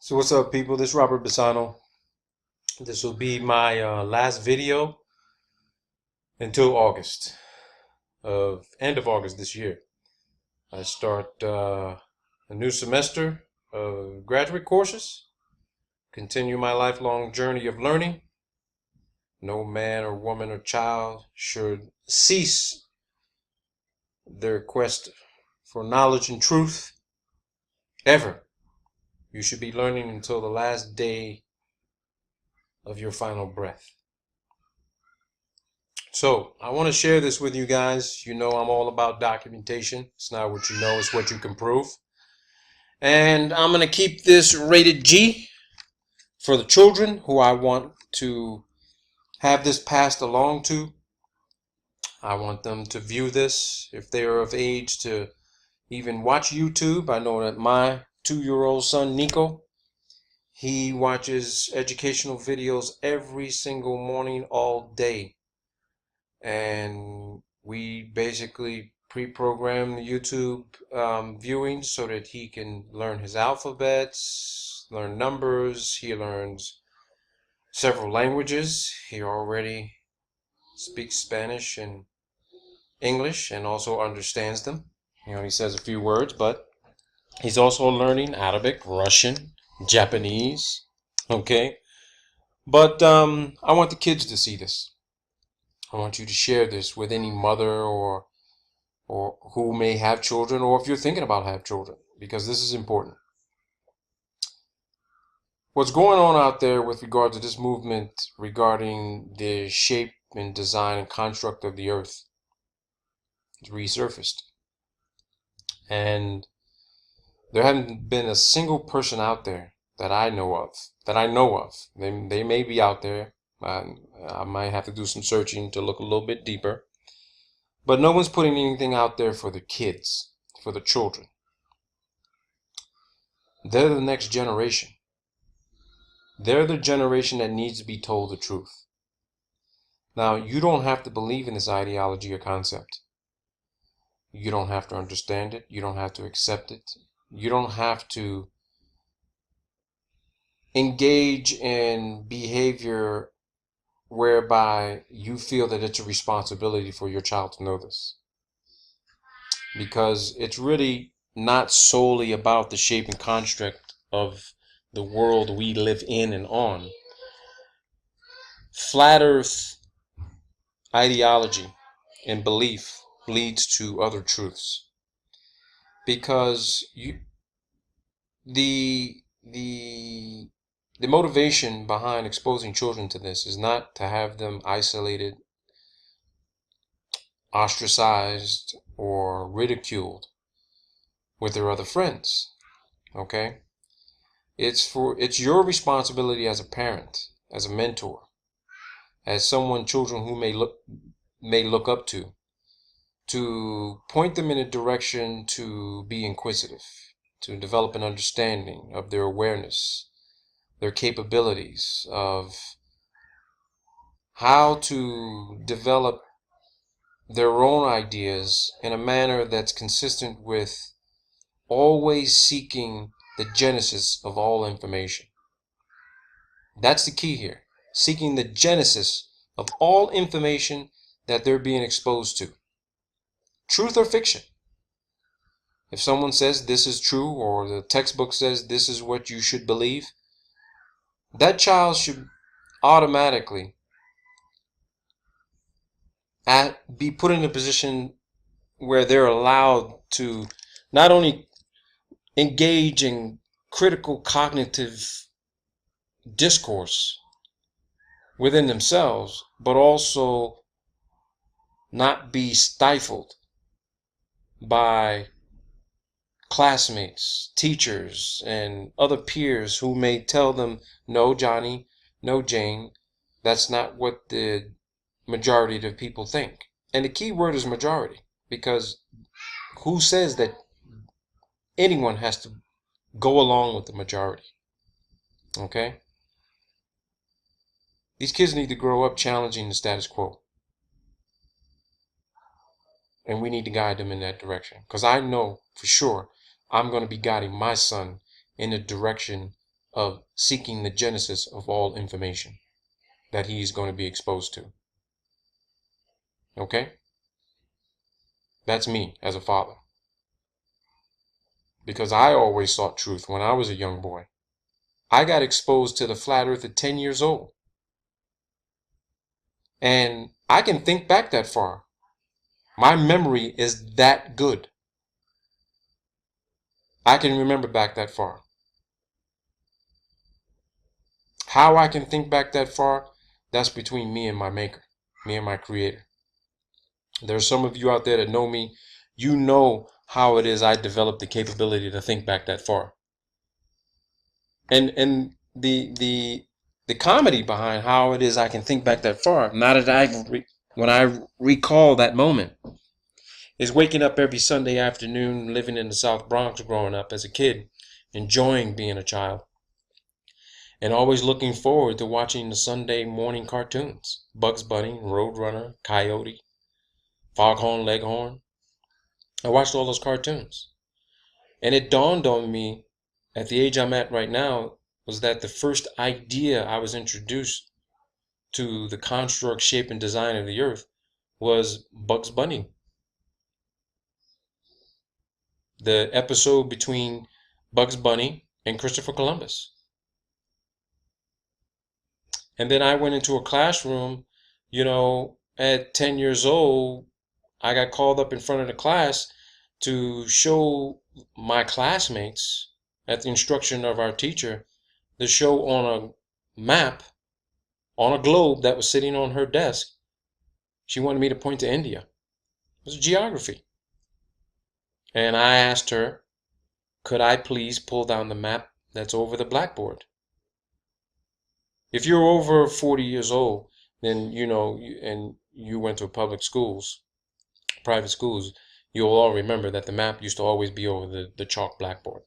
So what's up, people? This is Robert Bassano. This will be my last video until August of end of August this year. I start a new semester of graduate courses. Continue my lifelong journey of learning. No man or woman or child should cease their quest for knowledge and truth ever. You should be learning until the last day of your final breath. So I want to share this with you guys. You know I'm all about documentation. It's not what you know, it's what you can prove. And I'm going to keep this rated G for the children who I want to have this passed along to. I want them to view this if they are of age to even watch YouTube. I know that my 2-year-old son, Nico, he watches educational videos every single morning all day. And we basically pre-program the YouTube viewing so that he can learn his alphabets, learn numbers. He learns several languages. He already speaks Spanish and English and also understands them. You know, he says a few words, but he's also learning Arabic, Russian, Japanese. Okay, but I want the kids to see this. I want you to share this with any mother or who may have children, or if you're thinking about having children, because this is important. What's going on out there with regard to this movement regarding the shape and design and construct of the earth is resurfaced. And there hasn't been a single person out there that I know of. They may be out there. I might have to do some searching to look a little bit deeper. But no one's putting anything out there for the kids, for the children. They're the next generation. They're the generation that needs to be told the truth. Now, you don't have to believe in this ideology or concept. You don't have to understand it. You don't have to accept it. You don't have to engage in behavior whereby you feel that it's a responsibility for your child to know this. Because it's really not solely about the shape and construct of the world we live in and on. Flat Earth ideology and belief leads to other truths. Because the motivation behind exposing children to this is not to have them isolated, ostracized, or ridiculed with their other friends. Okay? It's your responsibility as a parent, as a mentor, as someone children who may look up to point them in a direction to be inquisitive, to develop an understanding of their awareness, their capabilities, of how to develop their own ideas in a manner that's consistent with always seeking the genesis of all information. That's the key here. Seeking the genesis of all information that they're being exposed to. Truth or fiction. If someone says this is true, or the textbook says this is what you should believe, that child should automatically be put in a position where they're allowed to not only engage in critical cognitive discourse within themselves, but also not be stifled by classmates, teachers, and other peers who may tell them, no, Johnny, no, Jane, that's not what the majority of the people think. And the key word is majority, because who says that anyone has to go along with the majority? Okay? These kids need to grow up challenging the status quo. And we need to guide them in that direction. Because I know for sure I'm going to be guiding my son in the direction of seeking the genesis of all information that he's going to be exposed to. Okay? That's me as a father. Because I always sought truth when I was a young boy. I got exposed to the flat earth at 10 years old. And I can think back that far. My memory is that good. I can remember back that far. How I can think back that far, that's between me and my maker, me and my creator. There's some of you out there that know me. You know how it is I developed the capability to think back that far. And the comedy behind how it is I can think back that far, now that when I recall that moment, is waking up every Sunday afternoon, living in the South Bronx, growing up as a kid, enjoying being a child, and always looking forward to watching the Sunday morning cartoons: Bugs Bunny, Roadrunner, Coyote, Foghorn Leghorn. I watched all those cartoons. And it dawned on me at the age I'm at right now was that the first idea I was introduced to the construct, shape, and design of the earth was Bugs Bunny. The episode between Bugs Bunny and Christopher Columbus. And then I went into a classroom, at 10 years old, I got called up in front of the class to show my classmates, at the instruction of our teacher, the show on a map, on a globe that was sitting on her desk. She wanted me to point to India. It was geography. And I asked her, could I please pull down the map that's over the blackboard? If you're over 40 years old, then and you went to public schools, private schools, you'll all remember that the map used to always be over the chalk blackboard.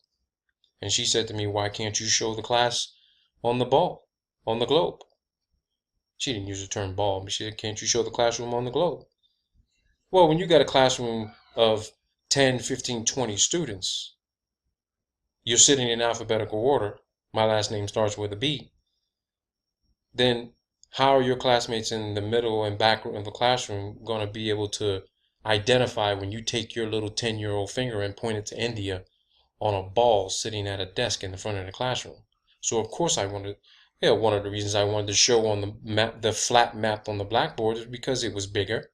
And she said to me, why can't you show the class on the ball, on the globe? She didn't use the term ball, but she said, can't you show the classroom on the globe? Well, when you got a classroom of 10, 15, 20 students, you're sitting in alphabetical order, my last name starts with a B, then how are your classmates in the middle and back of the classroom going to be able to identify when you take your little 10-year-old finger and point it to India on a ball sitting at a desk in the front of the classroom? So of course one of the reasons I wanted to show on the map, the flat map on the blackboard, is because it was bigger.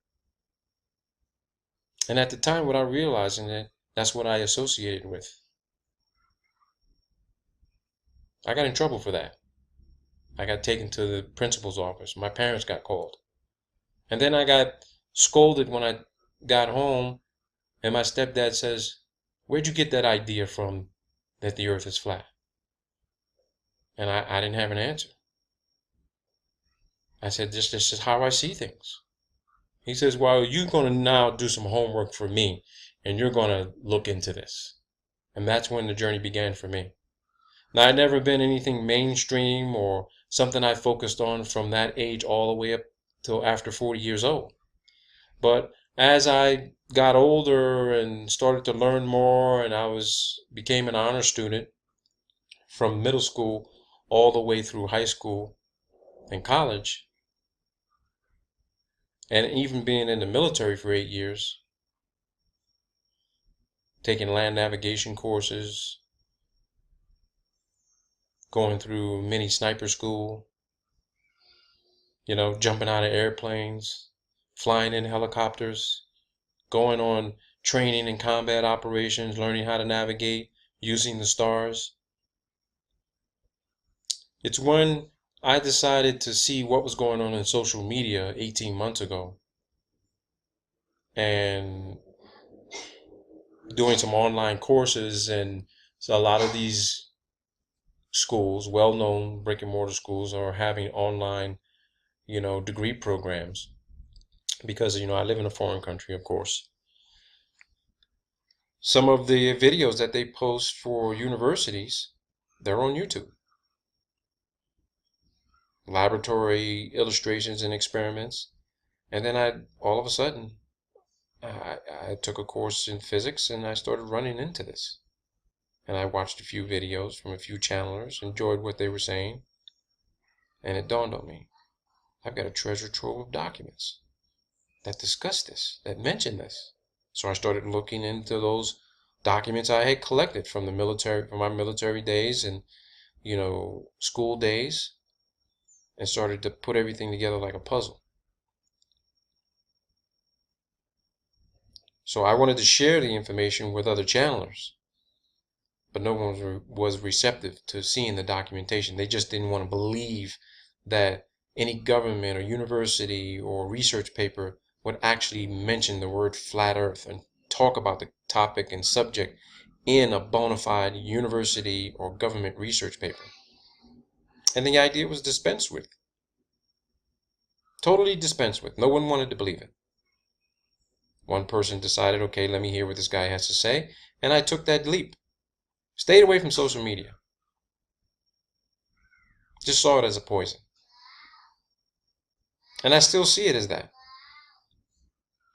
And at the time, without realizing it, that's what I associated with. I got in trouble for that. I got taken to the principal's office. My parents got called. And then I got scolded when I got home, and my stepdad says, where'd you get that idea from that the earth is flat? And I didn't have an answer. I said, this is how I see things. He says, well, you're going to now do some homework for me, and you're going to look into this. And that's when the journey began for me. Now, I'd never been anything mainstream or something I focused on from that age all the way up till after 40 years old. But as I got older and started to learn more, and became an honor student from middle school all the way through high school and college, and even being in the military for 8 years, taking land navigation courses, going through mini sniper school, jumping out of airplanes, flying in helicopters, going on training and combat operations, learning how to navigate, using the stars. It's when I decided to see what was going on in social media 18 months ago, and doing some online courses, and so a lot of these schools, well-known brick and mortar schools, are having online, degree programs, because, I live in a foreign country, of course. Some of the videos that they post for universities, they're on YouTube. Laboratory illustrations and experiments. And then all of a sudden, I took a course in physics, and I started running into this. and I watched a few videos from a few channelers, enjoyed what they were saying, and it dawned on me, I've got a treasure trove of documents that discuss this, that mention this. So I started looking into those documents I had collected from the military, from my military days and, school days, and started to put everything together like a puzzle. So I wanted to share the information with other channelers, but no one was receptive to seeing the documentation. They just didn't want to believe that any government or university or research paper would actually mention the word flat earth and talk about the topic and subject in a bona fide university or government research paper. And the idea was dispensed with. Totally dispensed with. No one wanted to believe it. One person decided, okay, let me hear what this guy has to say. And I took that leap. Stayed away from social media. Just saw it as a poison. And I still see it as that.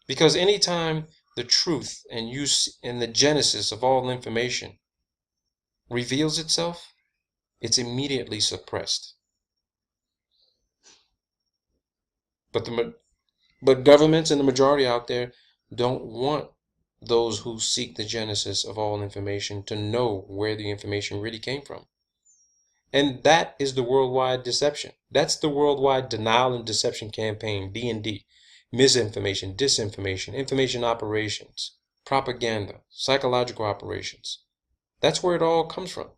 Because anytime the truth and use and the genesis of all information reveals itself, it's immediately suppressed. But governments and the majority out there don't want those who seek the genesis of all information to know where the information really came from. And that is the worldwide deception. That's the worldwide denial and deception campaign, D&D. Misinformation, disinformation, information operations, propaganda, psychological operations. That's where it all comes from.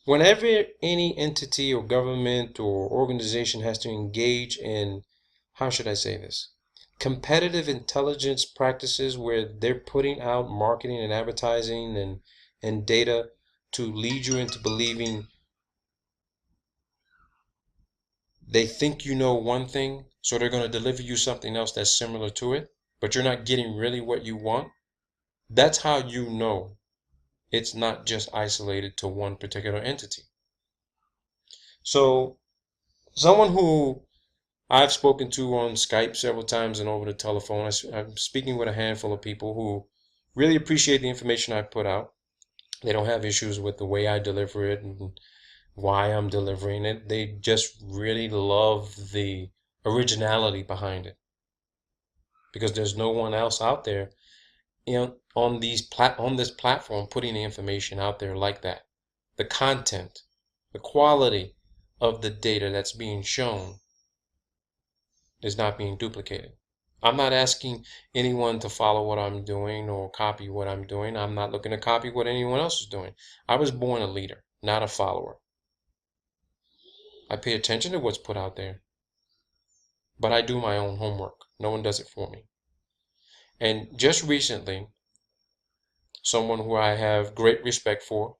Whenever any entity or government or organization has to engage in, how should I say this, competitive intelligence practices where they're putting out marketing and advertising and data to lead you into believing they think you know one thing, so they're going to deliver you something else that's similar to it, but you're not getting really what you want. That's how you know it's not just isolated to one particular entity. So, someone who I've spoken to on Skype several times and over the telephone, I'm speaking with a handful of people who really appreciate the information I put out. They don't have issues with the way I deliver it and why I'm delivering it. They just really love the originality behind it, because there's no one else out there on this platform putting the information out there like that. The content, the quality of the data that's being shown is not being duplicated. I'm not asking anyone to follow what I'm doing or copy what I'm doing. I'm not looking to copy what anyone else is doing. I was born a leader, not a follower. I pay attention to what's put out there, but I do my own homework. No one does it for me. And just recently, someone who I have great respect for,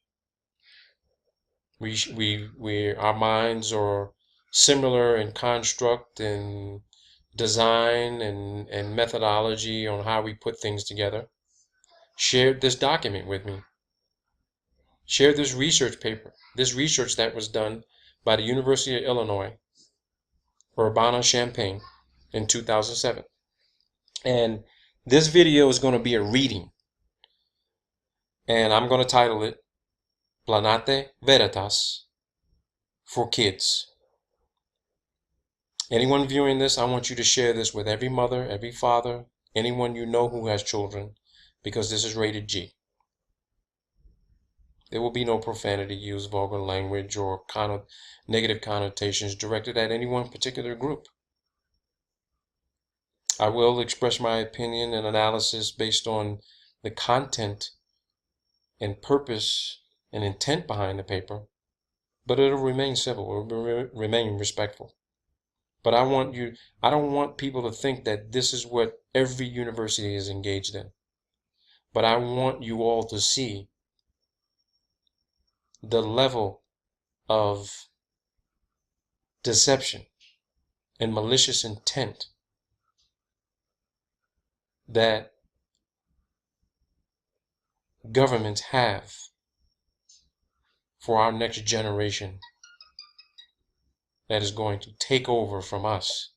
our minds are similar in construct and design and methodology on how we put things together, shared this document with me, shared this research paper, this research that was done by the University of Illinois, Urbana-Champaign in 2007. And this video is going to be a reading, and I'm going to title it Planete Veritas for Kids. Anyone viewing this, I want you to share this with every mother, every father, anyone you know who has children, because this is rated G. There will be no profanity used, vulgar language, or negative connotations directed at any one particular group. I will express my opinion and analysis based on the content and purpose and intent behind the paper, but it'll remain civil, it'll remain respectful. But I don't want people to think that this is what every university is engaged in. But I want you all to see the level of deception and malicious intent that governments have for our next generation that is going to take over from us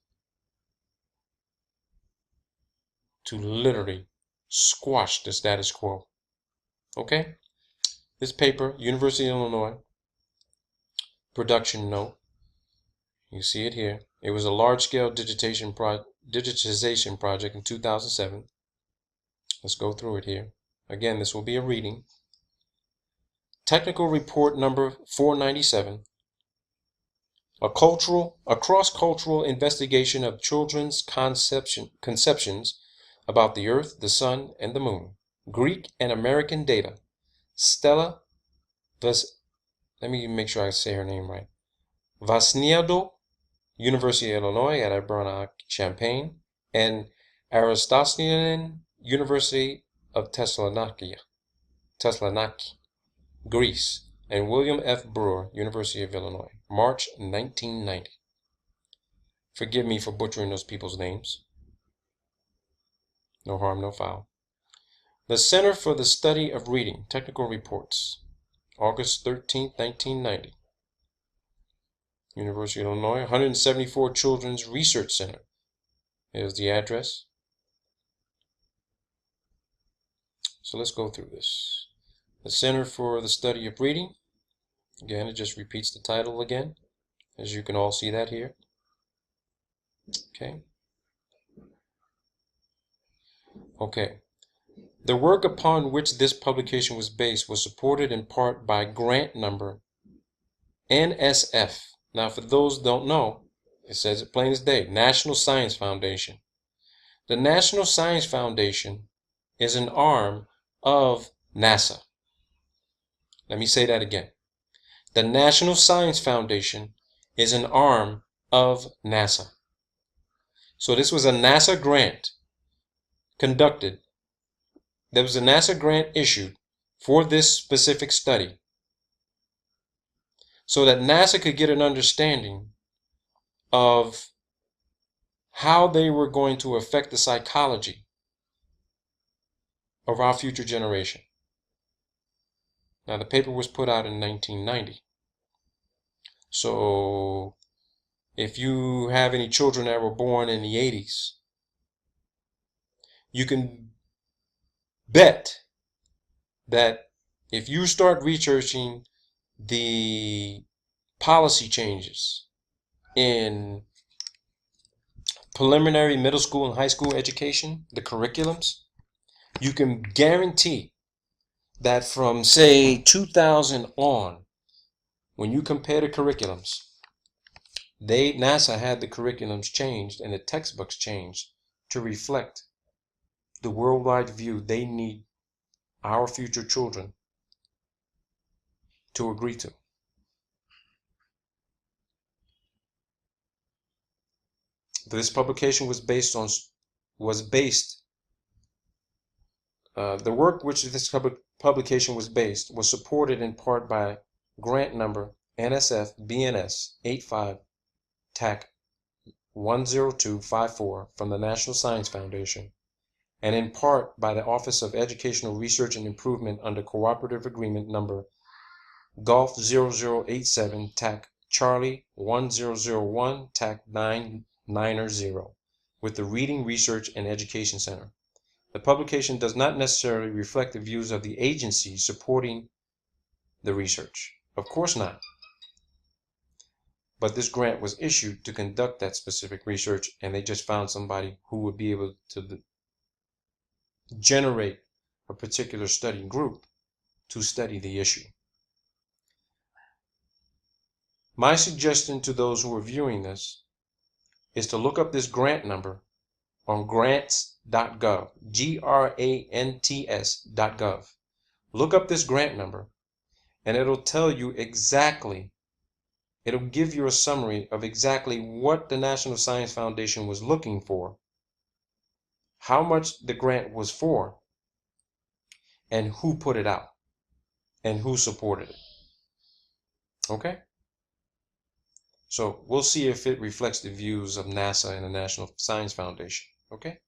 to literally squash the status quo. Okay? This paper, University of Illinois, production note. You see it here. It was a large-scale digitization project in 2007. Let's go through it here. Again, this will be a reading. Technical report number 497. A cross-cultural investigation of children's conceptions about the Earth, the Sun, and the Moon. Greek and American data. Stella let me make sure I say her name right. Vasniado, University of Illinois at Urbana-Champaign, and Aristotelian, University of Thessaloniki, Greece, and William F. Brewer, University of Illinois, March 1990. Forgive me for butchering those people's names. No harm, no foul. The Center for the Study of Reading, Technical Reports, August 13, 1990. University of Illinois, 174 Children's Research Center. Here's the address. So let's go through this. The Center for the Study of Reading. Again, it just repeats the title again, as you can all see that here. Okay. The work upon which this publication was based was supported in part by grant number NSF. Now, for those who don't know, it says it plain as day, National Science Foundation. The National Science Foundation is an arm of NASA. Let me say that again. The National Science Foundation is an arm of NASA. So this was a NASA grant conducted. There was a NASA grant issued for this specific study so that NASA could get an understanding of how they were going to affect the psychology of our future generation. Now, the paper was put out in 1990. So if you have any children that were born in the 80s, you can bet that if you start researching the policy changes in preliminary middle school and high school education, the curriculums, you can guarantee that from, say, 2000 on, when you compare the curriculums, NASA had the curriculums changed and the textbooks changed to reflect the worldwide view they need our future children to agree to. This publication was based on, the work which this publication was based was supported in part by grant number NSF BNS 85 TAC 10254 from the National Science Foundation, and in part by the Office of Educational Research and Improvement under Cooperative Agreement number Golf 0087 TAC Charlie 1001 TAC 990 with the Reading Research and Education Center. The publication does not necessarily reflect the views of the agency supporting the research. Of course not. But this grant was issued to conduct that specific research, and they just found somebody who would be able to generate a particular study group to study the issue. My suggestion to those who are viewing this is to look up this grant number on grants.gov, grants.gov. Look up this grant number, and it'll tell you exactly, it'll give you a summary of exactly what the National Science Foundation was looking for, how much the grant was for, and who put it out, and who supported it. Okay? So we'll see if it reflects the views of NASA and the National Science Foundation. Okay?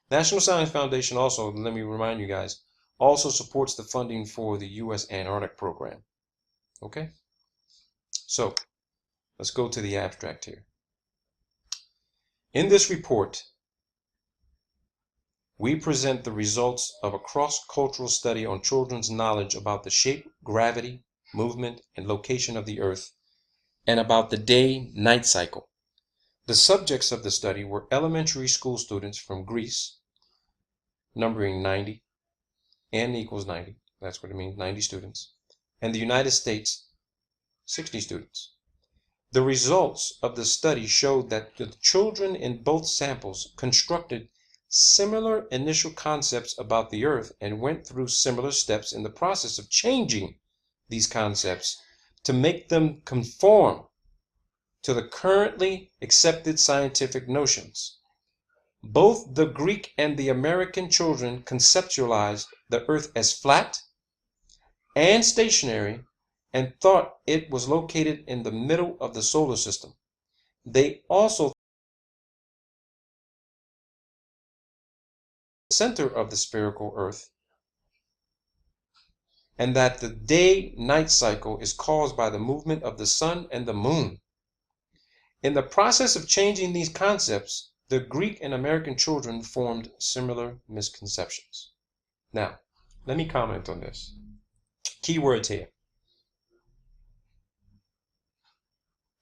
National Science Foundation also, let me remind you guys, also supports the funding for the U.S. Antarctic program. Okay? So let's go to the abstract here. In this report, we present the results of a cross-cultural study on children's knowledge about the shape, gravity, movement, and location of the Earth, and about the day-night cycle. The subjects of the study were elementary school students from Greece, numbering 90, n equals 90, that's what it means, 90 students, and the United States, 60 students. The results of the study showed that the children in both samples constructed similar initial concepts about the Earth and went through similar steps in the process of changing these concepts to make them conform to the currently accepted scientific notions. Both the Greek and the American children conceptualized the Earth as flat and stationary and thought it was located in the middle of the solar system. They also the center of the spherical Earth, and that the day-night cycle is caused by the movement of the sun and the moon. In the process of changing these concepts, the Greek and American children formed similar misconceptions. Now, let me comment on this. Key words here.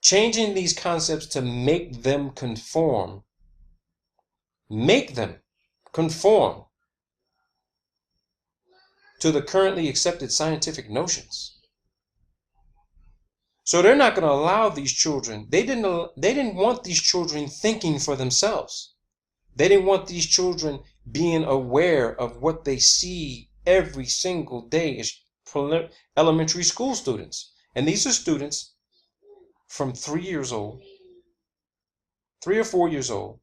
Changing these concepts to make them conform. Make them conform to the currently accepted scientific notions. So they're not going to allow these children, they didn't want these children thinking for themselves. They didn't want these children being aware of what they see every single day as elementary school students. And these are students from 3 years old, 3 or 4 years old,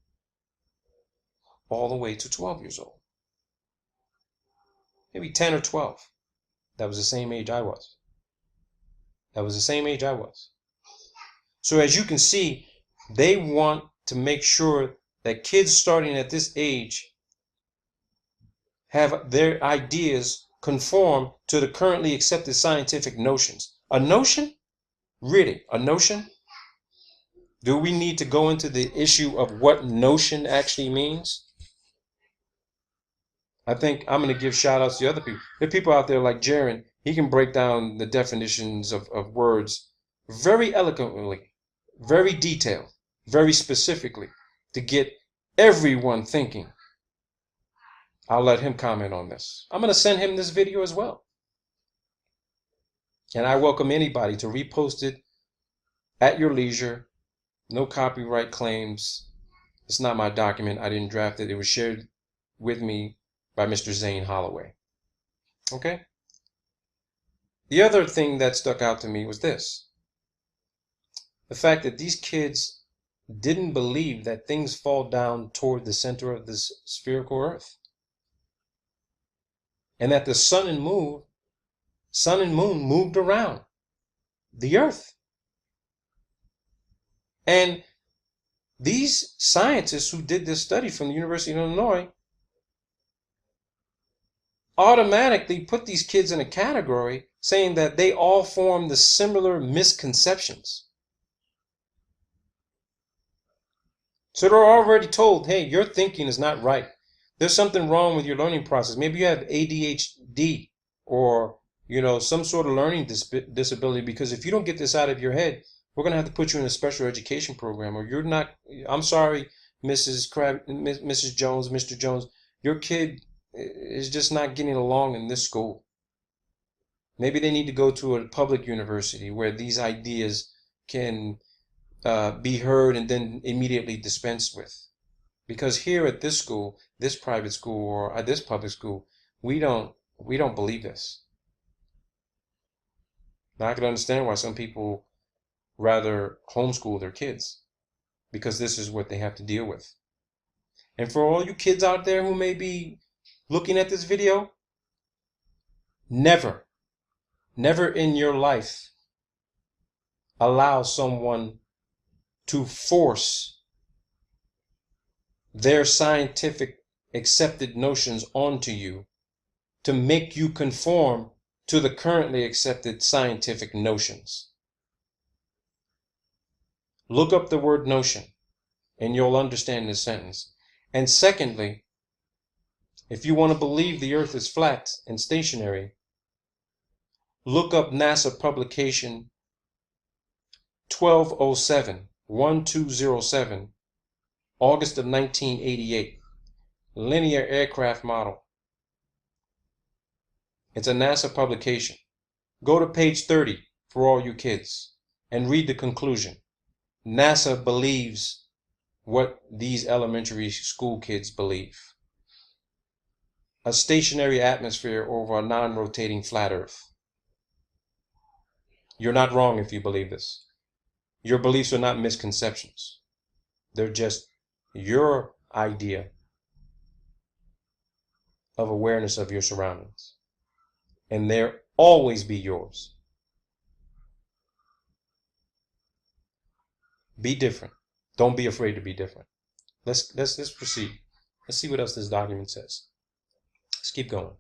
all the way to 12 years old. Maybe 10 or 12. That was the same age I was. That was the same age I was. So as you can see, they want to make sure that kids starting at this age have their ideas conform to the currently accepted scientific notions. A notion? Really, a notion? Do we need to go into the issue of what notion actually means? I think I'm going to give shout outs to other people. There are people out there like Jaron. He can break down the definitions of words very eloquently, very detailed, very specifically to get everyone thinking. I'll let him comment on this. I'm going to send him this video as well. And I welcome anybody to repost it at your leisure. No copyright claims. It's not my document. I didn't draft it. It was shared with me by Mr. Zane Holloway. Okay? The other thing that stuck out to me was this. The fact that these kids didn't believe that things fall down toward the center of this spherical Earth. And that the sun and moon moved around the Earth. And these scientists who did this study from the University of Illinois automatically put these kids in a category saying that they all form the similar misconceptions. So they're already told, hey, your thinking is not right. There's something wrong with your learning process. Maybe you have ADHD or, some sort of learning disability, because if you don't get this out of your head, we're going to have to put you in a special education program, or you're not, I'm sorry, Mrs. Jones, Mr. Jones, your kid is just not getting along in this school. Maybe they need to go to a public university where these ideas can be heard and then immediately dispensed with. Because here at this school, this private school, or at this public school, we don't believe this. Now I can understand why some people rather homeschool their kids, because this is what they have to deal with. And for all you kids out there who may be looking at this video, never in your life allow someone to force their scientific accepted notions onto you to make you conform to the currently accepted scientific notions. Look up the word notion and you'll understand this sentence. And secondly, If you want to believe the earth is flat and stationary, look up NASA publication 1207, 1207, August of 1988, linear aircraft model. It's a NASA publication. Go to page 30 for all you kids and read the conclusion. NASA believes what these elementary school kids believe. A stationary atmosphere over a non-rotating flat earth. You're not wrong if you believe this. Your beliefs are not misconceptions. They're just your idea of awareness of your surroundings. And they'll always be yours. Be different. Don't be afraid to be different. Let's proceed. Let's see what else this document says. Let's keep going.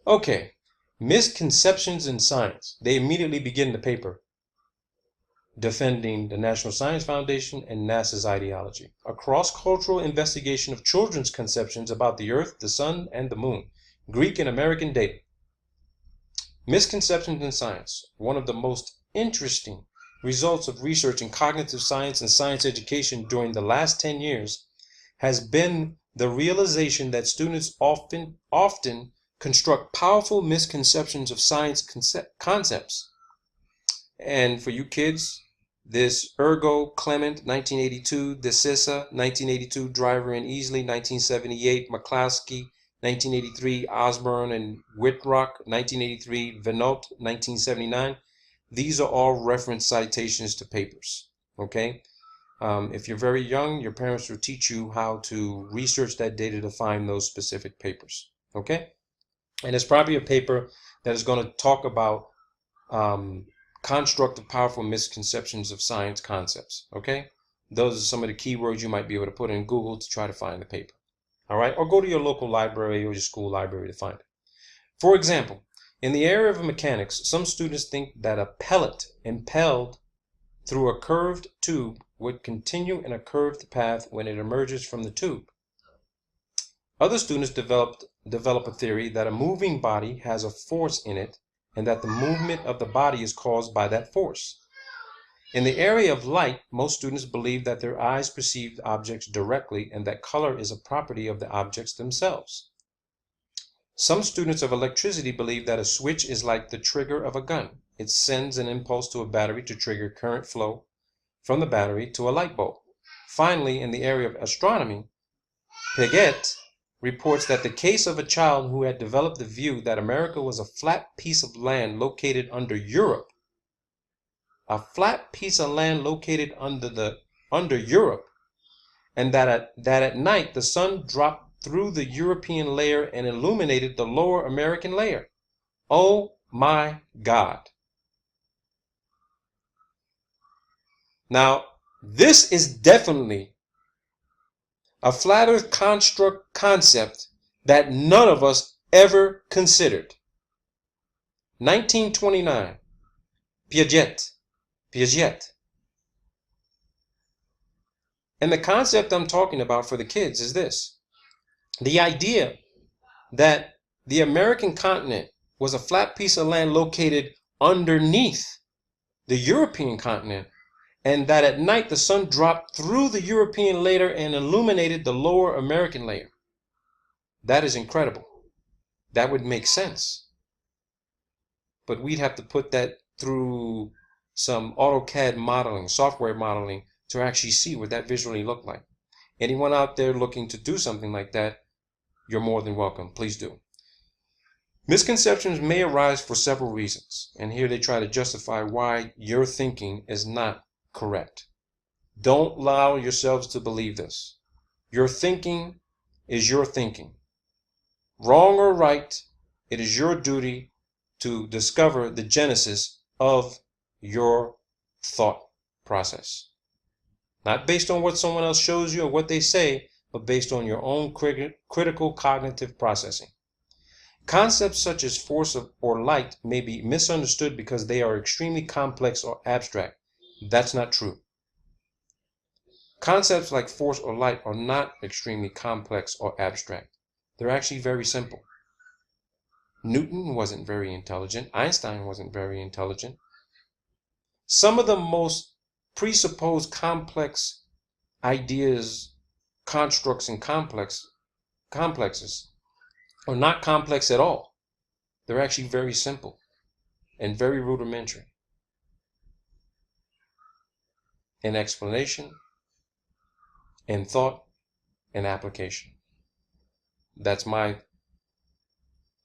Okay. Misconceptions in science. They immediately begin the paper defending the National Science Foundation and NASA's ideology. A cross-cultural investigation of children's conceptions about the Earth, the Sun, and the Moon. Greek and American data. Misconceptions in science. One of the most interesting results of research in cognitive science and science education during the last 10 years has been the realization that students often construct powerful misconceptions of science concepts. And for you kids, this Ergo, Clement, 1982, DeSissa, 1982, Driver and Easley, 1978, McCloskey, 1983, Osborne and Whitrock, 1983, Venot, 1979. These are all reference citations to papers, okay? If you're very young, your parents will teach you how to research that data to find those specific papers, okay? And it's probably a paper that is going to talk about constructive, powerful misconceptions of science concepts, okay? Those are some of the keywords you might be able to put in Google to try to find the paper, all right? Or go to your local library or your school library to find it. For example, in the area of mechanics, some students think that a pellet impelled through a curved tube would continue in a curved path when it emerges from the tube. Other students develop a theory that a moving body has a force in it and that the movement of the body is caused by that force. In the area of light, most students believe that their eyes perceive objects directly and that color is a property of the objects themselves. Some students of electricity believe that a switch is like the trigger of a gun. It sends an impulse to a battery to trigger current flow from the battery to a light bulb. Finally, in the area of astronomy, Peguet reports that the case of a child who had developed the view that America was a flat piece of land located under Europe, a flat piece of land located under Europe, and that at night the sun dropped through the European layer and illuminated the lower American layer. Oh my God. Now, this is definitely a flat earth construct concept that none of us ever considered. 1929, Piaget. And the concept I'm talking about for the kids is this. The idea that the American continent was a flat piece of land located underneath the European continent, and that at night the sun dropped through the European layer and illuminated the lower American layer. That is incredible. That would make sense. But we'd have to put that through some AutoCAD modeling, software modeling, to actually see what that visually looked like. Anyone out there looking to do something like that, you're more than welcome. Please do. Misconceptions may arise for several reasons, and here they try to justify why your thinking is not correct. Don't allow yourselves to believe this. Your thinking is your thinking. Wrong or right, it is your duty to discover the genesis of your thought process. Not based on what someone else shows you or what they say, but based on your own critical cognitive processing. Concepts such as force or light may be misunderstood because they are extremely complex or abstract. That's not true. Concepts like force or light are not extremely complex or abstract. They're actually very simple. Newton wasn't very intelligent. Einstein wasn't very intelligent. Some of the most presupposed complex ideas, constructs, and complexes are not complex at all. They're actually very simple and very rudimentary in explanation, in thought, and application. That's my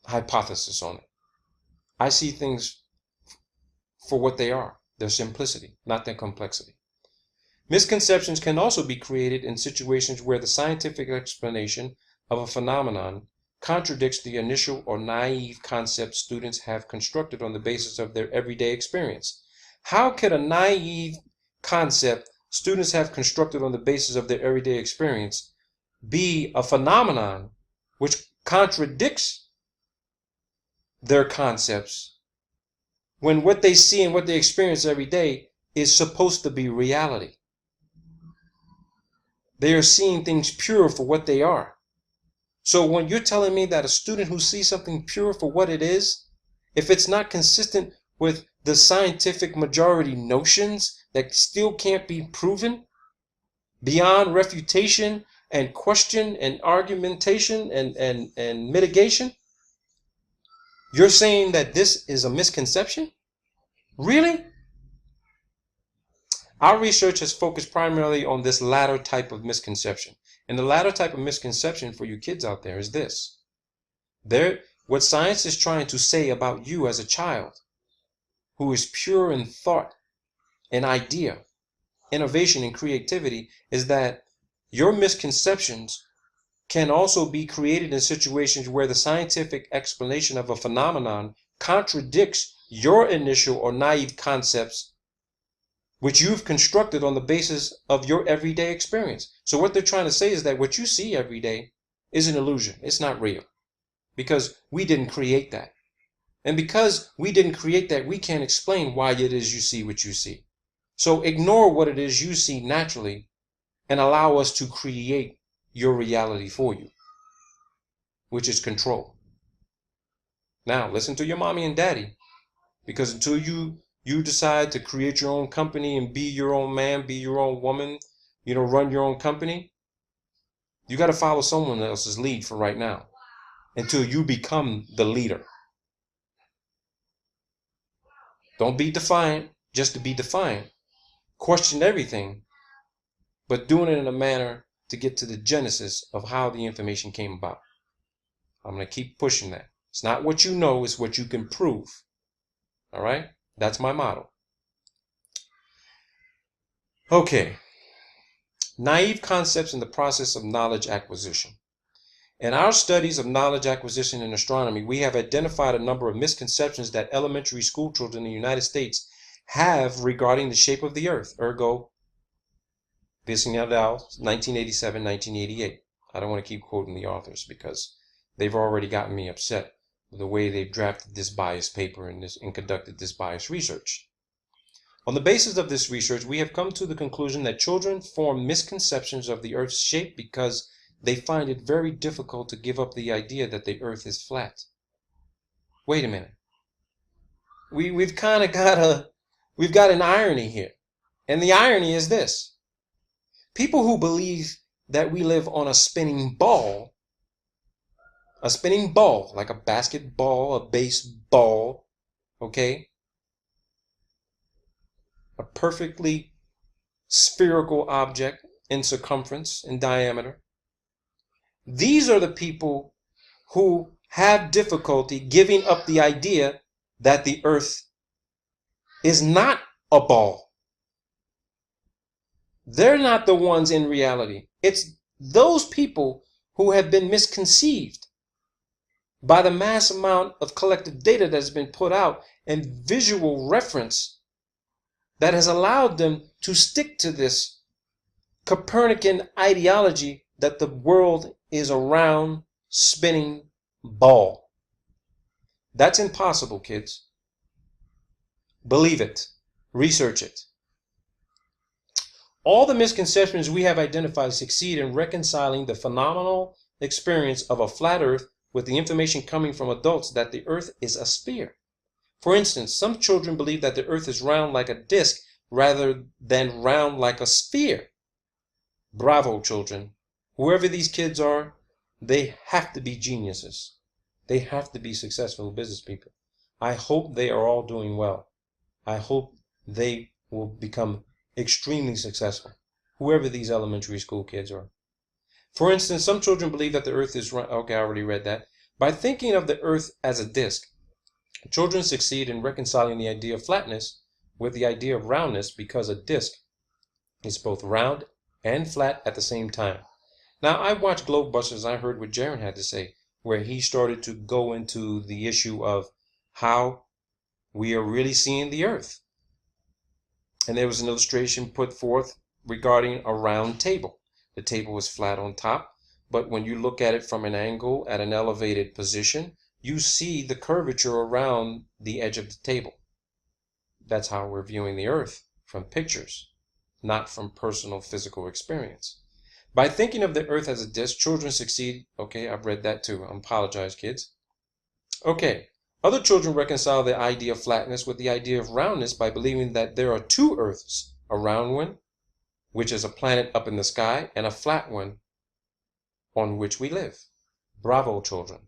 hypothesis on it. I see things for what they are, their simplicity, not their complexity. Misconceptions can also be created in situations where the scientific explanation of a phenomenon contradicts the initial or naive concepts students have constructed on the basis of their everyday experience. How could a naive concept students have constructed on the basis of their everyday experience be a phenomenon which contradicts their concepts when what they see and what they experience every day is supposed to be reality? They are seeing things pure for what they are. So when you're telling me that a student who sees something pure for what it is, if it's not consistent with the scientific majority notions that still can't be proven beyond refutation and question and argumentation and mitigation, you're saying that this is a misconception? Really? Our research has focused primarily on this latter type of misconception. And the latter type of misconception for you kids out there is this. What science is trying to say about you as a child who is pure in thought and idea, innovation and creativity, is that your misconceptions can also be created in situations where the scientific explanation of a phenomenon contradicts your initial or naive concepts which you've constructed on the basis of your everyday experience. So what they're trying to say is that what you see every day is an illusion. It's not real. Because we didn't create that. And because we didn't create that, we can't explain why it is you see what you see. So ignore what it is you see naturally and allow us to create your reality for you, which is control. Now, listen to your mommy and daddy, because until you decide to create your own company and be your own man, be your own woman, run your own company, you got to follow someone else's lead for right now until you become the leader. Don't be defiant just to be defiant. Question everything, but doing it in a manner to get to the genesis of how the information came about. I'm going to keep pushing that. It's not what you know, it's what you can prove. All right? That's my motto. Okay. Naive concepts in the process of knowledge acquisition. In our studies of knowledge acquisition in astronomy, we have identified a number of misconceptions that elementary school children in the United States have regarding the shape of the Earth. Ergo, Bassano, 1987, 1988. I don't want to keep quoting the authors because they've already gotten me upset with the way they've drafted this biased paper and conducted this biased research. On the basis of this research, we have come to the conclusion that children form misconceptions of the Earth's shape because they find it very difficult to give up the idea that the Earth is flat. Wait a minute. We've kind of got an irony here. And the irony is this. People who believe that we live on a spinning ball, like a basketball, a baseball, okay? A perfectly spherical object in circumference and diameter. These are the people who have difficulty giving up the idea that the Earth is not a ball. They're not the ones in reality. It's those people who have been misconceived by the mass amount of collective data that has been put out and visual reference that has allowed them to stick to this Copernican ideology that the world is a round, spinning ball. That's impossible, kids. Believe it. Research it. All the misconceptions we have identified succeed in reconciling the phenomenal experience of a flat earth with the information coming from adults that the earth is a sphere. For instance, some children believe that the earth is round like a disc rather than round like a sphere. Bravo, children. Whoever these kids are, they have to be geniuses. They have to be successful business people. I hope they are all doing well. I hope they will become extremely successful, whoever these elementary school kids are. For instance, some children believe that the earth is round. Okay, I already read that. By thinking of the earth as a disc, children succeed in reconciling the idea of flatness with the idea of roundness because a disc is both round and flat at the same time. Now, I watched Globebusters and I heard what Jaron had to say, where he started to go into the issue of how we are really seeing the earth. And there was an illustration put forth regarding a round table. The table was flat on top, but when you look at it from an angle at an elevated position, you see the curvature around the edge of the table. That's how we're viewing the earth, from pictures, not from personal physical experience. By thinking of the earth as a disc, children succeed. Okay, I've read that too. I apologize, kids. Okay, other children reconcile the idea of flatness with the idea of roundness by believing that there are two earths, a round one, which is a planet up in the sky, and a flat one on which we live. Bravo, children.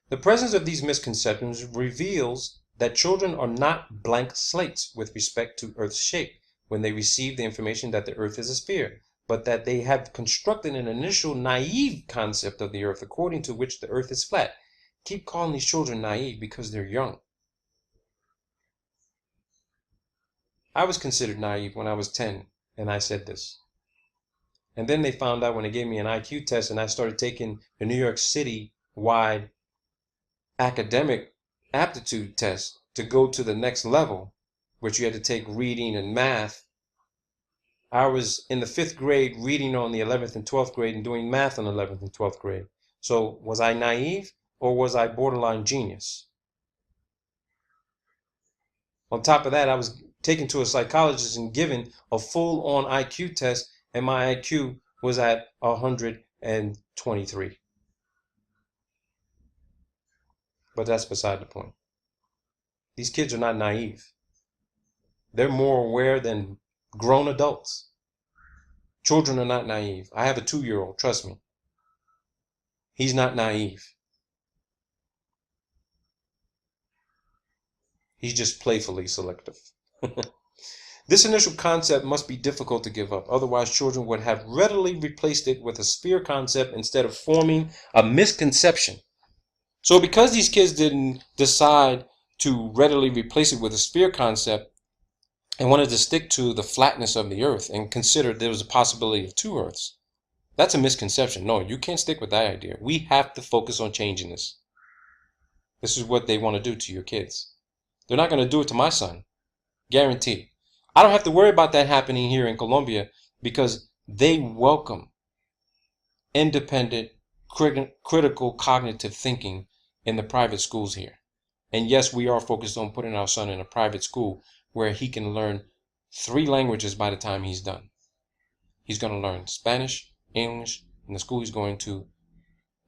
The presence of these misconceptions reveals that children are not blank slates with respect to Earth's shape when they receive the information that the Earth is a sphere, but that they have constructed an initial naive concept of the Earth according to which the Earth is flat. Keep calling these children naive because they're young. I was considered naive when I was 10, and I said this. And then they found out when they gave me an IQ test and I started taking the New York City-wide academic aptitude test to go to the next level, which you had to take reading and math. I was in the 5th grade reading on the 11th and 12th grade and doing math on the 11th and 12th grade. So was I naive or was I borderline genius? On top of that, I was taken to a psychologist and given a full-on IQ test, and my IQ was at 123. But that's beside the point. These kids are not naive. They're more aware than grown adults. Children are not naive. I have a 2-year-old, trust me. He's not naive. He's just playfully selective. This initial concept must be difficult to give up. Otherwise, children would have readily replaced it with a sphere concept instead of forming a misconception. So because these kids didn't decide to readily replace it with a sphere concept and wanted to stick to the flatness of the earth and considered there was a possibility of two earths, that's a misconception. No, you can't stick with that idea. We have to focus on changing this. This is what they want to do to your kids. They're not going to do it to my son. Guaranteed. I don't have to worry about that happening here in Colombia because they welcome independent, critical cognitive thinking in the private schools here. And yes, we are focused on putting our son in a private school where he can learn 3 languages by the time he's done. He's going to learn Spanish, English, and the school he's going to,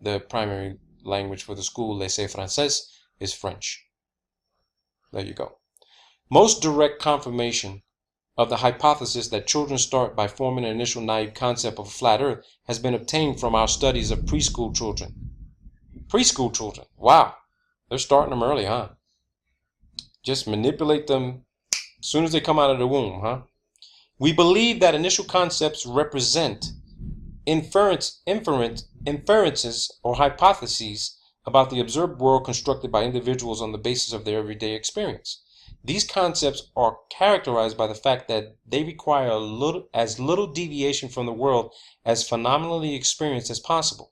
the primary language for the school, laissez français, is French. There you go. Most direct confirmation of the hypothesis that children start by forming an initial naive concept of a flat earth has been obtained from our studies of preschool children. Preschool children, wow, they're starting them early, huh? Just manipulate them as soon as they come out of the womb, huh? We believe that initial concepts represent inferences or hypotheses about the observed world constructed by individuals on the basis of their everyday experience. These concepts are characterized by the fact that they require as little deviation from the world as phenomenally experienced as possible.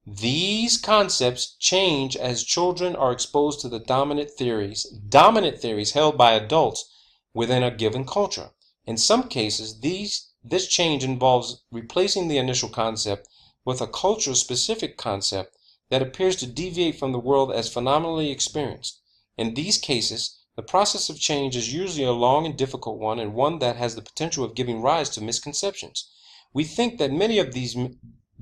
These concepts change as children are exposed to the dominant theories held by adults within a given culture. In some cases, this change involves replacing the initial concept with a culture-specific concept that appears to deviate from the world as phenomenally experienced. In these cases, the process of change is usually a long and difficult one, and one that has the potential of giving rise to misconceptions. We think that many of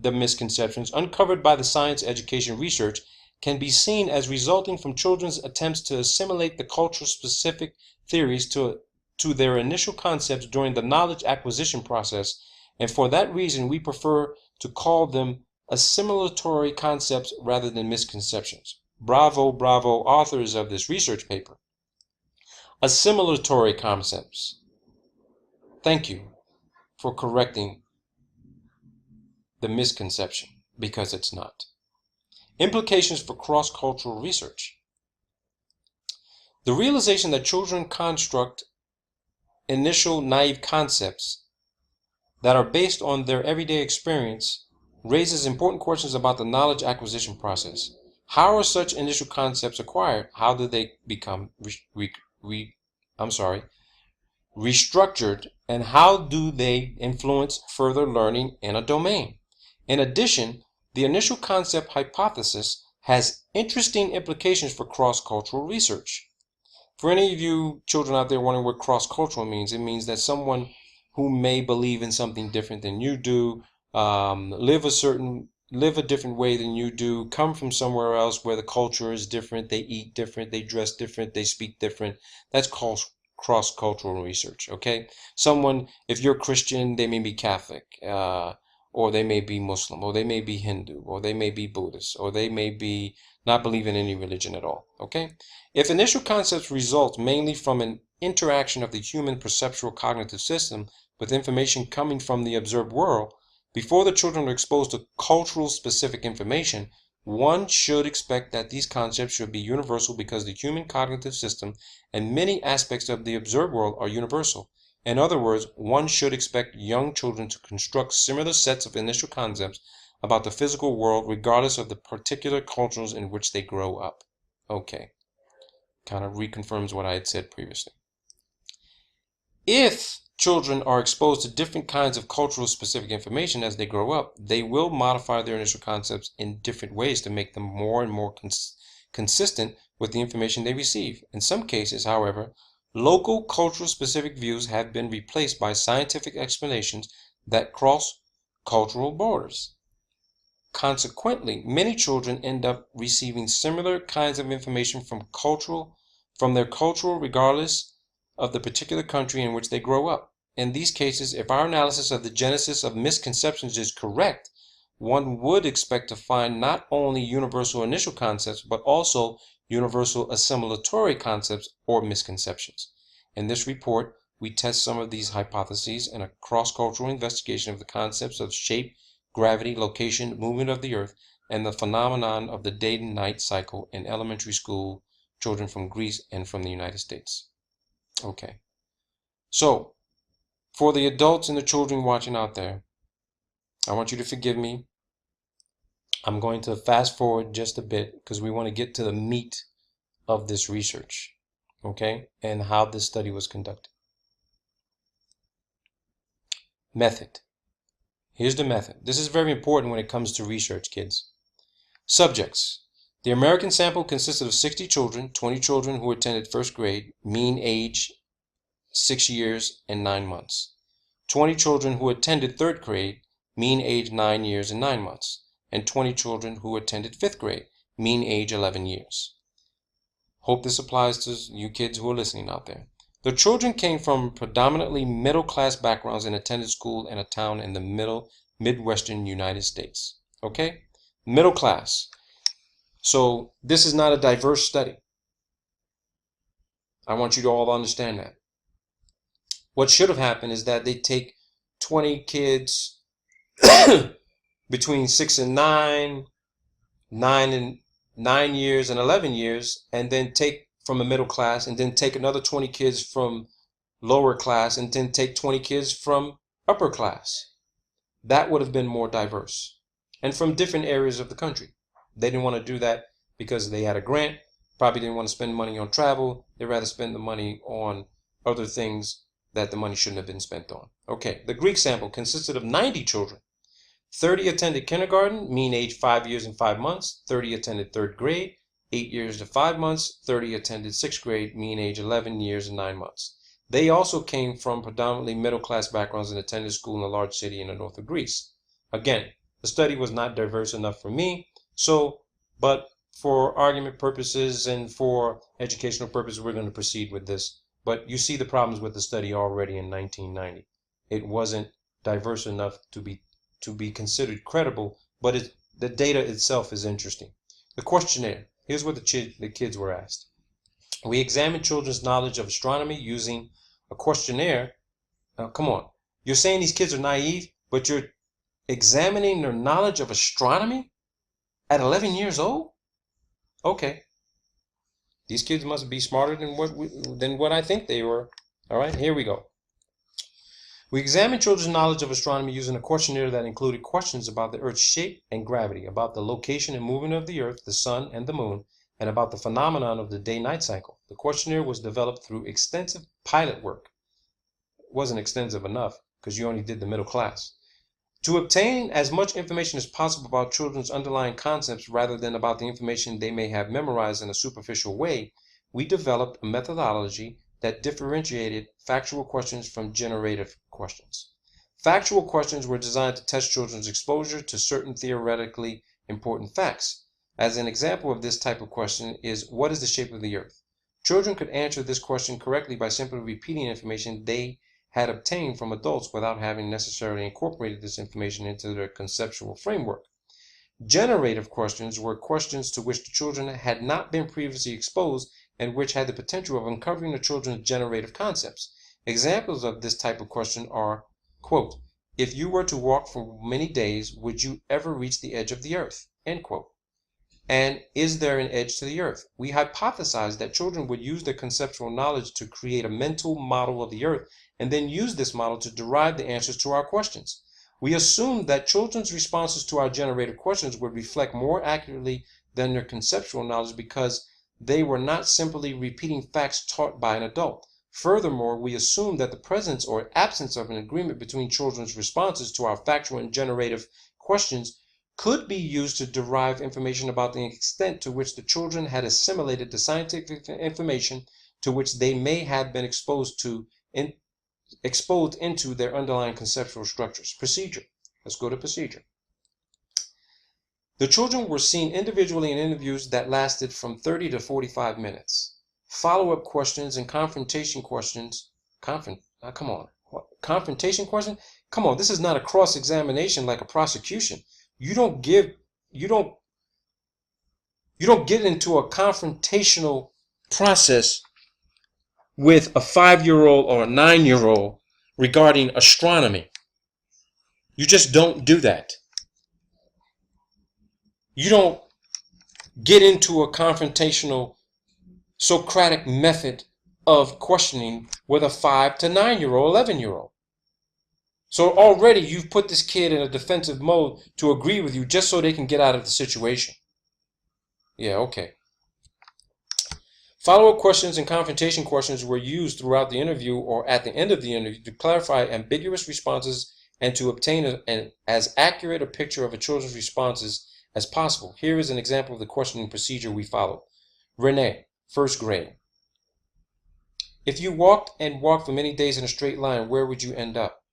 the misconceptions uncovered by the science education research can be seen as resulting from children's attempts to assimilate the cultural specific theories to their initial concepts during the knowledge acquisition process, and for that reason we prefer to call them assimilatory concepts rather than misconceptions. Bravo, bravo, authors of this research paper. Assimilatory concepts. Thank you for correcting the misconception, because it's not. Implications for cross-cultural research. The realization that children construct initial naive concepts that are based on their everyday experience raises important questions about the knowledge acquisition process. How are such initial concepts acquired? How do they become restructured, and how do they influence further learning in a domain? In addition, the initial concept hypothesis has interesting implications for cross-cultural research. For any of you children out there wondering what cross-cultural means, it means that someone who may believe in something different than you do, live a different way than you do, come from somewhere else where the culture is different, they eat different, they dress different, they speak different. That's called cross-cultural research, okay? Someone, if you're Christian, they may be Catholic, or they may be Muslim, or they may be Hindu, or they may be Buddhist, or they may be not believe in any religion at all, okay? If initial concepts result mainly from an interaction of the human perceptual cognitive system with information coming from the observed world, before the children are exposed to cultural specific information, one should expect that these concepts should be universal because the human cognitive system and many aspects of the observed world are universal. In other words, one should expect young children to construct similar sets of initial concepts about the physical world regardless of the particular cultures in which they grow up. Okay, kind of reconfirms what I had said previously. If children are exposed to different kinds of cultural specific information as they grow up, they will modify their initial concepts in different ways to make them more and more consistent with the information they receive. In some cases, however, local cultural specific views have been replaced by scientific explanations that cross cultural borders. Consequently, many children end up receiving similar kinds of information from their cultural regardless of the particular country in which they grow up. In these cases, if our analysis of the genesis of misconceptions is correct, one would expect to find not only universal initial concepts, but also universal assimilatory concepts or misconceptions. In this report, we test some of these hypotheses in a cross-cultural investigation of the concepts of shape, gravity, location, movement of the earth, and the phenomenon of the day and night cycle in elementary school children from Greece and from the United States. Okay. So, for the adults and the children watching out there, I want you to forgive me. I'm going to fast forward just a bit because we want to get to the meat of this research, okay, and how this study was conducted. Method. Here's the method. This is very important when it comes to research, kids. Subjects. The American sample consisted of 60 children, 20 children who attended first grade, mean age 6 years and 9 months. 20 children who attended third grade, mean age 9 years and 9 months. And 20 children who attended fifth grade, mean age 11 years. Hope this applies to you kids who are listening out there. The children came from predominantly middle-class backgrounds and attended school in a town in the Midwestern United States. Okay? Middle class. So this is not a diverse study. I want you to all understand that. What should have happened is that they take 20 kids between 6 and 9, 9 years and 11 years, and then take from a middle class, and then take another 20 kids from lower class, and then take 20 kids from upper class. That would have been more diverse, and from different areas of the country. They didn't want to do that because they had a grant, probably didn't want to spend money on travel. They'd rather spend the money on other things that the money shouldn't have been spent on. Okay, the Greek sample consisted of 90 children. 30 attended kindergarten, mean age 5 years and 5 months. 30 attended third grade, 8 years to 5 months. 30 attended sixth grade, mean age 11 years and 9 months. They also came from predominantly middle-class backgrounds and attended school in a large city in the north of Greece. Again, The study was not diverse enough for me. So, but for argument purposes and for educational purposes, we're going to proceed with this. But you see the problems with the study already in 1990. It wasn't diverse enough to be considered credible, but the data itself is interesting. The questionnaire. Here's what the kids were asked. We examined children's knowledge of astronomy using a questionnaire. Now, come on. You're saying these kids are naive, but you're examining their knowledge of astronomy at 11 years old? Okay. These kids must be smarter than what I think they were. All right, here we go. We examined children's knowledge of astronomy using a questionnaire that included questions about the Earth's shape and gravity, about the location and movement of the Earth, the Sun, and the Moon, and about the phenomenon of the day-night cycle. The questionnaire was developed through extensive pilot work. It wasn't extensive enough because you only did the middle class. To obtain as much information as possible about children's underlying concepts rather than about the information they may have memorized in a superficial way, we developed a methodology that differentiated factual questions from generative questions. Factual questions were designed to test children's exposure to certain theoretically important facts. As an example of this type of question is, what is the shape of the Earth? Children could answer this question correctly by simply repeating information they had obtained from adults without having necessarily incorporated this information into their conceptual framework. Generative questions were questions to which the children had not been previously exposed and which had the potential of uncovering the children's generative concepts. Examples of this type of question are, quote, if you were to walk for many days, would you ever reach the edge of the earth? End quote. And is there an edge to the earth? We hypothesized that children would use their conceptual knowledge to create a mental model of the earth and then use this model to derive the answers to our questions. We assumed that children's responses to our generative questions would reflect more accurately than their conceptual knowledge because they were not simply repeating facts taught by an adult. Furthermore, we assumed that the presence or absence of an agreement between children's responses to our factual and generative questions could be used to derive information about the extent to which the children had assimilated the scientific information to which they may have been exposed into their underlying conceptual structures. Procedure. Let's go to procedure. The children were seen individually in interviews that lasted from 30 to 45 minutes. Follow-up questions and confrontation questions. Confrontation question? Come on, this is not a cross-examination like a prosecution. You don't get into a confrontational process with a 5-year-old or a 9-year-old regarding astronomy. You just don't do that. You don't get into a confrontational Socratic method of questioning with a 5 to 9-year-old, 11-year-old. So already you've put this kid in a defensive mode to agree with you just so they can get out of the situation. Yeah, okay. Follow-up questions and confrontation questions were used throughout the interview or at the end of the interview to clarify ambiguous responses and to obtain an as accurate a picture of a children's responses as possible. Here is an example of the questioning procedure we followed. Renee, first grade. If you walked and walked for many days in a straight line, where would you end up?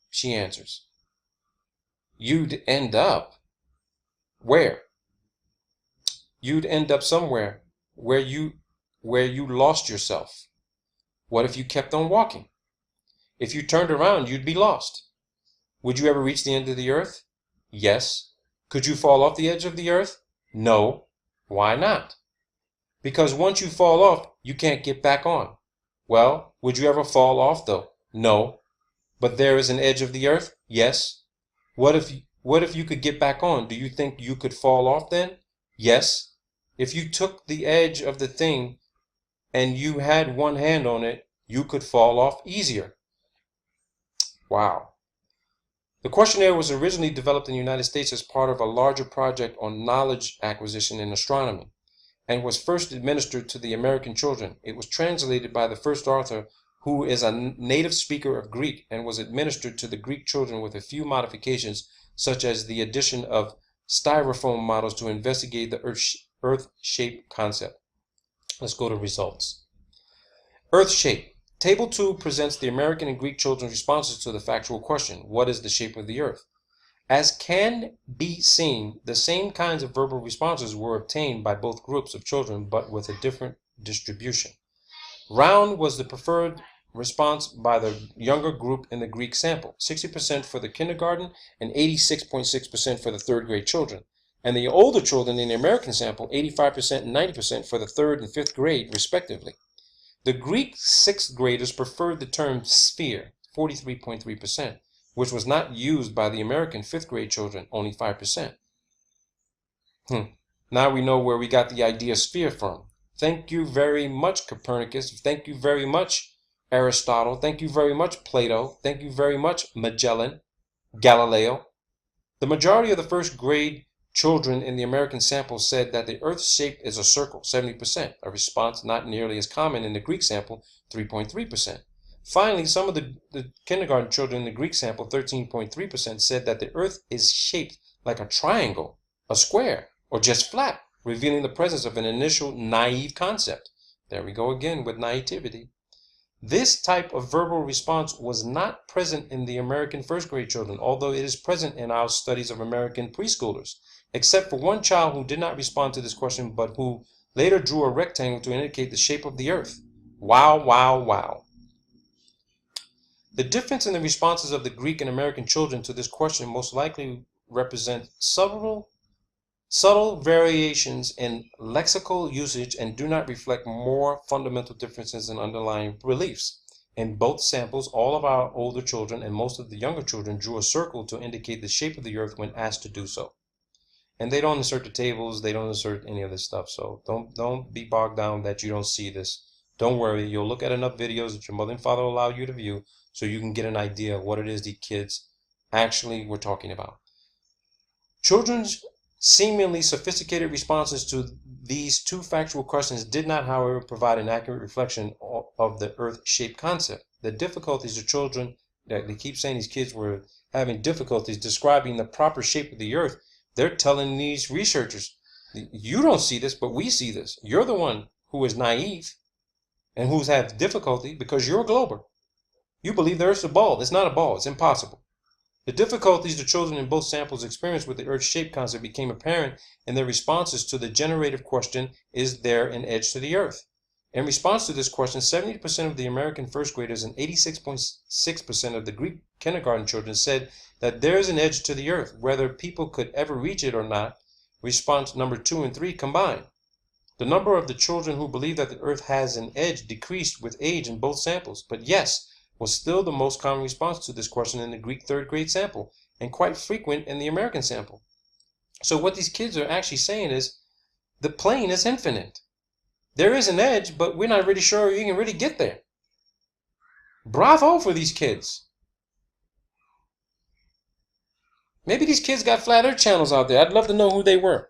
She answers. You'd end up where? You'd end up somewhere where you lost yourself. What if you kept on walking? If you turned around, you'd be lost. Would you ever reach the end of the earth? Yes. Could you fall off the edge of the earth? No. Why not? Because once you fall off, you can't get back on. Well, would you ever fall off though? No. But there is an edge of the earth? Yes. What if you could get back on? Do you think you could fall off then? Yes. If you took the edge of the thing and you had one hand on it, you could fall off easier. Wow. The questionnaire was originally developed in the United States as part of a larger project on knowledge acquisition in astronomy and was first administered to the American children. It was translated by the first author, who is a native speaker of Greek, and was administered to the Greek children with a few modifications, such as the addition of styrofoam models to investigate the Earth shape concept. Let's go to results. Earth shape. Table 2 presents the American and Greek children's responses to the factual question, what is the shape of the Earth? As can be seen, the same kinds of verbal responses were obtained by both groups of children, but with a different distribution. Round was the preferred response by the younger group in the Greek sample, 60% for the kindergarten and 86.6% for the third grade children. And the older children in the American sample, 85% and 90% for the third and fifth grade, respectively. The Greek sixth graders preferred the term sphere, 43.3%, which was not used by the American fifth grade children, only 5%. Now we know where we got the idea sphere from. Thank you very much, Copernicus. Thank you very much, Aristotle. Thank you very much, Plato. Thank you very much, Magellan, Galileo. The majority of the first grade children in the American sample said that the Earth's shape is a circle, 70%, a response not nearly as common in the Greek sample, 3.3%. Finally, some of the kindergarten children in the Greek sample, 13.3%, said that the Earth is shaped like a triangle, a square, or just flat, revealing the presence of an initial naive concept. There we go again with naivety. This type of verbal response was not present in the American first grade children, although it is present in our studies of American preschoolers, except for one child who did not respond to this question, but who later drew a rectangle to indicate the shape of the Earth. Wow, wow, wow. The difference in the responses of the Greek and American children to this question most likely represent subtle variations in lexical usage and do not reflect more fundamental differences in underlying beliefs. In both samples, all of our older children and most of the younger children drew a circle to indicate the shape of the Earth when asked to do so. And they don't insert the tables, they don't insert any of this stuff, so don't be bogged down that you don't see this. Don't worry, you'll look at enough videos that your mother and father allow you to view so you can get an idea of what it is the kids actually were talking about. Children's seemingly sophisticated responses to these two factual questions did not, however, provide an accurate reflection of the Earth-shaped concept. The difficulties the children, they keep saying these kids were having difficulties describing the proper shape of the Earth. They're telling these researchers, you don't see this, but we see this. You're the one who is naive and who's had difficulty because you're a glober. You believe the Earth's a ball. It's not a ball. It's impossible. The difficulties the children in both samples experienced with the Earth-shaped concept became apparent in their responses to the generative question, is there an edge to the Earth? In response to this question, 70% of the American first graders and 86.6% of the Greek kindergarten children said that there is an edge to the Earth, whether people could ever reach it or not. Response number 2 and 3 combined. The number of the children who believe that the Earth has an edge decreased with age in both samples, but yes, was still the most common response to this question in the Greek third grade sample, and quite frequent in the American sample. So what these kids are actually saying is, the plane is infinite. There is an edge, but we're not really sure you can really get there. Bravo for these kids. Maybe these kids got flat earth channels out there. I'd love to know who they were.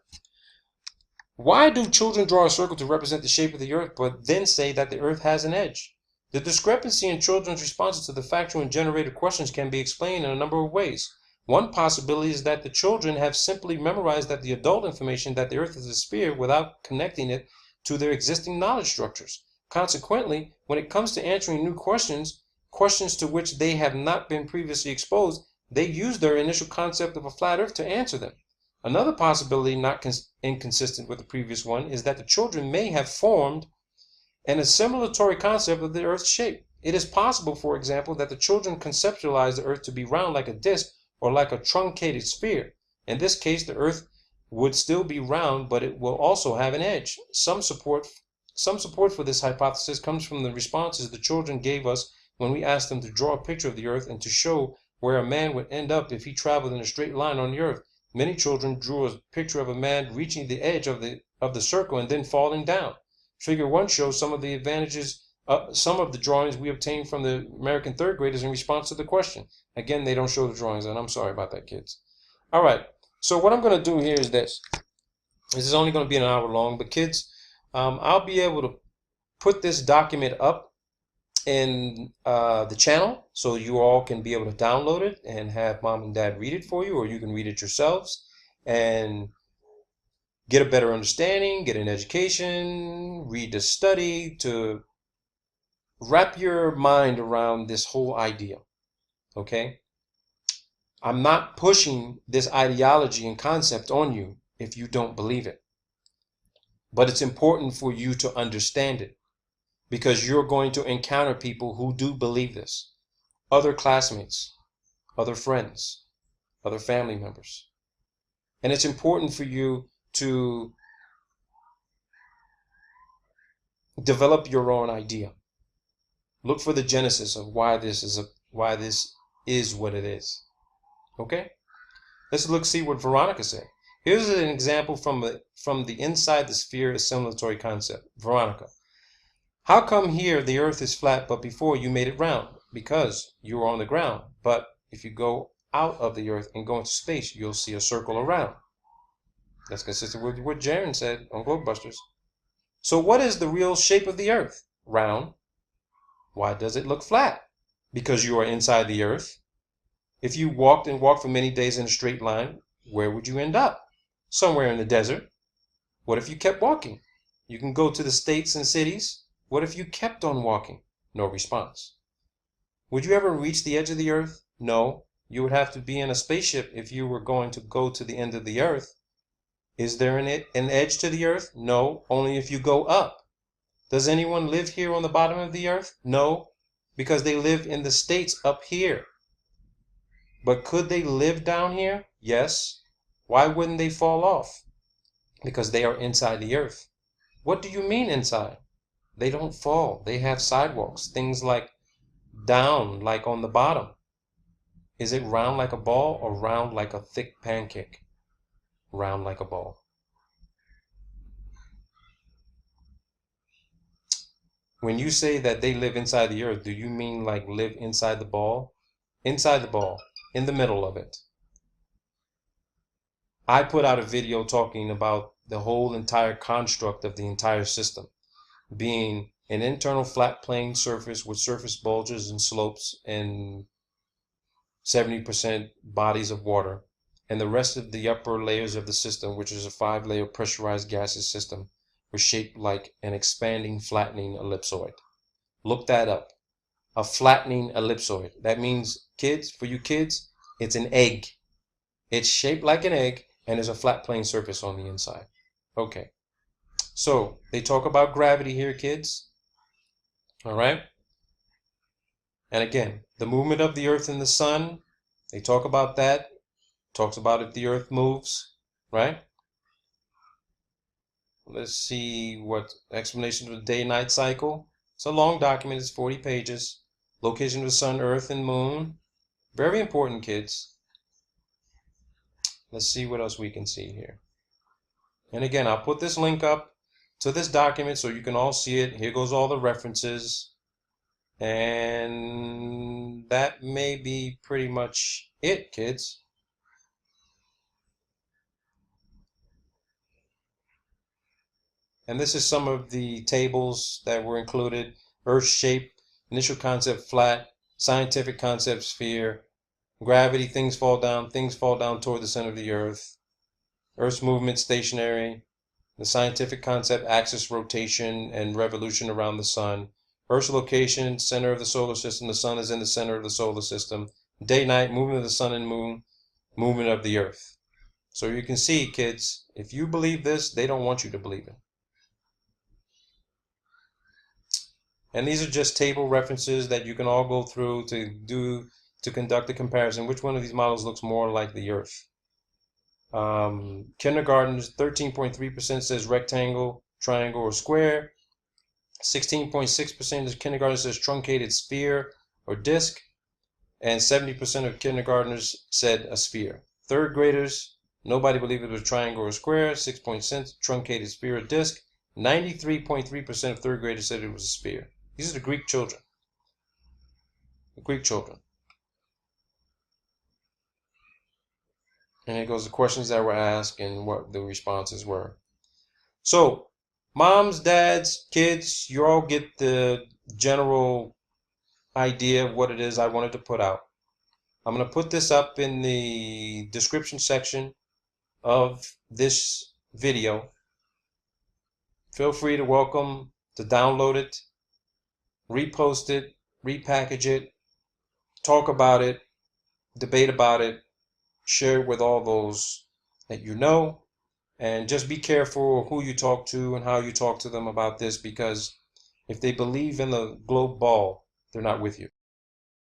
Why do children draw a circle to represent the shape of the Earth, but then say that the Earth has an edge? The discrepancy in children's responses to the factual and generative questions can be explained in a number of ways. One possibility is that the children have simply memorized that the adult information that the Earth is a sphere without connecting it to their existing knowledge structures. Consequently, when it comes to answering new questions to which they have not been previously exposed, they use their initial concept of a flat Earth to answer them. Another possibility not inconsistent with the previous one is that the children may have formed an assimilatory concept of the Earth's shape. It is possible, for example, that the children conceptualize the Earth to be round like a disc or like a truncated sphere. In this case, the Earth would still be round, but it will also have an edge. Some support for this hypothesis comes from the responses the children gave us when we asked them to draw a picture of the Earth and to show where a man would end up if he traveled in a straight line on the Earth. Many children drew a picture of a man reaching the edge of the circle and then falling down. Figure 1 shows some of the advantages, some of the drawings we obtained from the American third graders in response to the question. Again, they don't show the drawings, and I'm sorry about that, kids. All right, so what I'm going to do here is this. This is only going to be an hour long, but kids, I'll be able to put this document up in the channel so you all can be able to download it and have mom and dad read it for you, or you can read it yourselves and get a better understanding, get an education, read the study to wrap your mind around this whole idea. Okay? I'm not pushing this ideology and concept on you if you don't believe it. But it's important for you to understand it, because you're going to encounter people who do believe this. Other classmates, other friends, other family members. And it's important for you to develop your own idea. Look for the genesis of why this is what it is. Okay? Let's see what Veronica said. Here's an example from the inside the sphere assimilatory concept. Veronica. How come here the earth is flat, but before you made it round? Because you are on the ground. But if you go out of the earth and go into space, you'll see a circle around. That's consistent with what Jaren said on Globebusters. So what is the real shape of the earth? Round. Why does it look flat? Because you are inside the earth. If you walked for many days in a straight line, where would you end up? Somewhere in the desert. What if you kept walking? You can go to the states and cities. What if you kept on walking? No response. Would you ever reach the edge of the earth? No. You would have to be in a spaceship if you were going to go to the end of the earth. Is there an edge to the earth? No, only if you go up. Does anyone live here on the bottom of the earth? No, because they live in the states up here. But could they live down here? Yes. Why wouldn't they fall off? Because they are inside the earth. What do you mean inside? They don't fall. They have sidewalks. Things like down, like on the bottom. Is it round like a ball or round like a thick pancake? Round like a ball. When you say that they live inside the earth, do you mean like live inside the ball? Inside the ball, in the middle of it. I put out a video talking about the whole entire construct of the entire system being an internal flat plane surface with surface bulges and slopes and 70% bodies of water, and the rest of the upper layers of the system, which is a 5-layer pressurized gaseous system, were shaped like an expanding, flattening ellipsoid. Look that up. A flattening ellipsoid. That means, kids, for you kids, it's an egg. It's shaped like an egg, and there's a flat plane surface on the inside. Okay. So, they talk about gravity here, kids. All right? And again, the movement of the earth and the sun, they talk about that. Talks about if the earth moves, right? Let's see what explanation of the day-night cycle. It's a long document. It's 40 pages. Location of the sun, earth, and moon. Very important, kids. Let's see what else we can see here. And again, I'll put this link up to this document so you can all see it. Here goes all the references. And that may be pretty much it, kids. And this is some of the tables that were included. Earth shape, initial concept flat, scientific concept sphere, gravity, things fall down toward the center of the earth, Earth's movement stationary, the scientific concept axis rotation and revolution around the sun, Earth's location, center of the solar system, the sun is in the center of the solar system, day-night, movement of the sun and moon, movement of the earth. So you can see, kids, if you believe this, they don't want you to believe it. And these are just table references that you can all go through to conduct a comparison. Which one of these models looks more like the Earth? Kindergartens, 13.3% says rectangle, triangle, or square. 16.6% of kindergartners says truncated sphere or disc. And 70% of kindergartners said a sphere. Third graders, nobody believed it was triangle or square. 6% truncated sphere or disc. 93.3% of third graders said it was a sphere. These are the Greek children. The Greek children. And here goes the questions that were asked and what the responses were. So, moms, dads, kids, you all get the general idea of what it is I wanted to put out. I'm going to put this up in the description section of this video. Feel free to download it, repost it, repackage it, talk about it, debate about it, Share it with all those that you know. And just be careful who you talk to and how you talk to them about this, because if they believe in the globe ball, they're not with you.